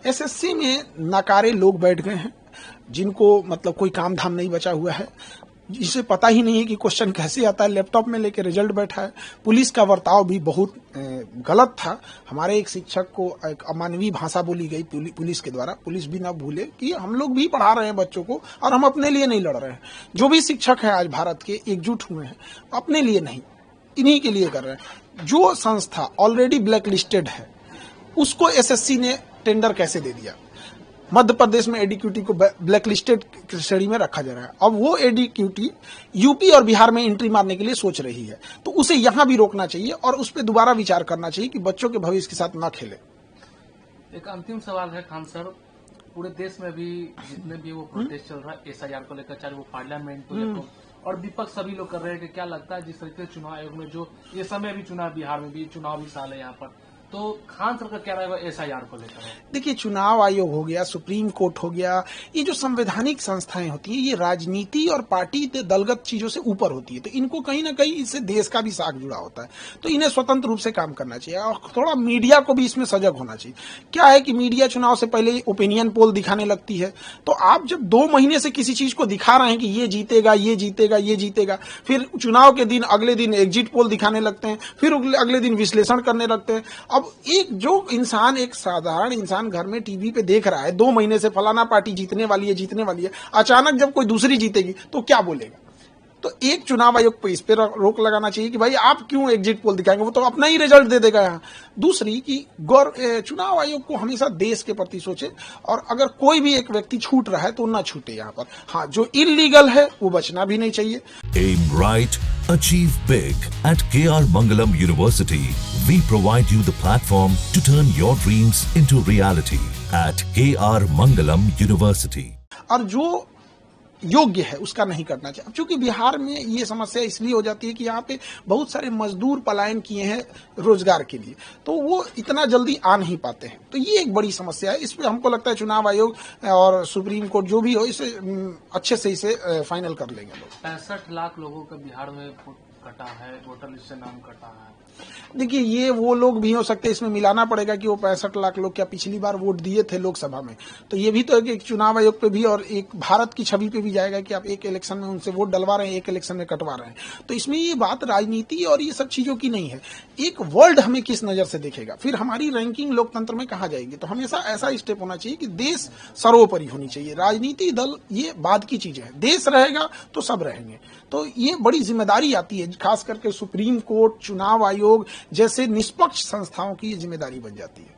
SSC में नकारे लोग बैठ गए हैं, जिनको मतलब कोई काम धाम नहीं बचा हुआ है, जिसे पता ही नहीं है कि क्वेश्चन कैसे आता है, लैपटॉप में लेके रिजल्ट बैठा है। पुलिस का बर्ताव भी बहुत गलत था। हमारे एक शिक्षक को एक अमानवीय भाषा बोली गई पुलिस के द्वारा। पुलिस भी ना भूले कि हम लोग भी पढ़ा रहे हैं बच्चों को और हम अपने लिए नहीं लड़ रहे हैं। जो भी शिक्षक हैं आज भारत के एकजुट हुए हैं, अपने लिए नहीं, इन्हीं के लिए कर रहे हैं। जो संस्था ऑलरेडी ब्लैक लिस्टेड है उसको एसएससी ने टेंडर कैसे दे दिया? मध्य प्रदेश में एडीक्यूटी को ब्लैक लिस्टेड श्रेणी में रखा जा रहा है। अब वो एडीक्यूटी यूपी और बिहार में एंट्री मारने के लिए सोच रही है, तो उसे यहां भी रोकना चाहिए और उस पर दोबारा विचार करना चाहिए कि बच्चों के भविष्य के साथ ना खेले। एक अंतिम सवाल है खान सर, पूरे देश में भी जितने भी वो प्रोटेस्ट चल रहा है एसआईआर को लेकर, चाहे वो पार्लियामेंट को लेकर और विपक्ष सभी लोग कर रहे हैं कि क्या लगता है जिस तरीके से चुनाव आयोग में जो ये समय भी चुनाव, बिहार में भी चुनाव भी साल है यहाँ पर, तो खान सर का क्या रहेगा एसआईआर को लेकर? देखिए, चुनाव आयोग हो गया, सुप्रीम कोर्ट हो गया, ये जो संवैधानिक संस्थाएं होती हैं ये राजनीति और पार्टी दलगत चीजों से ऊपर होती है, तो इनको कहीं ना कहीं इससे देश का भी साख जुड़ा होता है, तो इन्हें स्वतंत्र रूप से काम करना चाहिए और थोड़ा मीडिया को भी इसमें सजग होना चाहिए। क्या है कि मीडिया चुनाव से पहले ओपिनियन पोल दिखाने लगती है, तो आप जब 2 महीने से किसी चीज को दिखा रहे हैं कि ये जीतेगा, ये जीतेगा, ये जीतेगा, फिर चुनाव के दिन अगले दिन एग्जिट पोल दिखाने लगते हैं, फिर अगले दिन विश्लेषण करने लगते हैं। अब एक जो इंसान, एक साधारण इंसान घर में टीवी पे देख रहा है 2 महीने से फलाना पार्टी जीतने वाली है, जीतने वाली है, अचानक जब कोई दूसरी जीतेगी तो क्या बोलेगा? तो एक चुनाव आयोग को इस पे रोक लगाना चाहिए कि भाई आप क्यों एग्जिट पोल दिखाएंगे, वो तो अपना ही रिजल्ट दे देगा यहाँ। दूसरी कि चुनाव आयोग को हमेशा देश के प्रति सोचे और अगर कोई भी एक व्यक्ति छूट रहा है तो ना छूटे यहाँ पर। हाँ, जो इलीगल है वो बचना भी नहीं चाहिए। Aim right, achieve big. At KR Mangalam University, we provide you the platform to turn your dreams into reality. At KR Mangalam University. और जो योग्य है उसका नहीं करना चाहिए। अब चूंकि बिहार में ये समस्या इसलिए हो जाती है कि यहाँ पे बहुत सारे मजदूर पलायन किए हैं रोजगार के लिए, तो वो इतना जल्दी आ नहीं पाते हैं, तो ये एक बड़ी समस्या है। इस पे हमको लगता है चुनाव आयोग और सुप्रीम कोर्ट जो भी हो इसे अच्छे से इसे फाइनल कर लेंगे लोग। 65 लाख लोगों का बिहार में कटा है, वोटर लिस्ट से नाम कटा है। देखिए, ये वो लोग भी हो सकते हैं, इसमें मिलाना पड़ेगा कि वो 65 लाख लोग क्या पिछली बार वोट दिए थे लोकसभा में, तो ये भी तो एक चुनाव आयोग पे भी और एक भारत की छवि पे भी जाएगा कि आप एक इलेक्शन में उनसे वोट डलवा रहे हैं, एक इलेक्शन में कटवा रहे हैं। तो इसमें ये बात राजनीति और ये सब चीजों की नहीं है। एक वर्ल्ड हमें किस नजर से देखेगा, फिर हमारी रैंकिंग लोकतंत्र में कहाँ जाएगी। तो हमेशा ऐसा स्टेप होना चाहिए कि देश सर्वोपरि होनी चाहिए, राजनीति दल ये बाद की चीजें हैं, देश रहेगा तो सब रहेंगे। तो ये बड़ी जिम्मेदारी आती है, खास करके सुप्रीम कोर्ट, चुनाव आयोग जैसे निष्पक्ष संस्थाओं की ये जिम्मेदारी बन जाती है।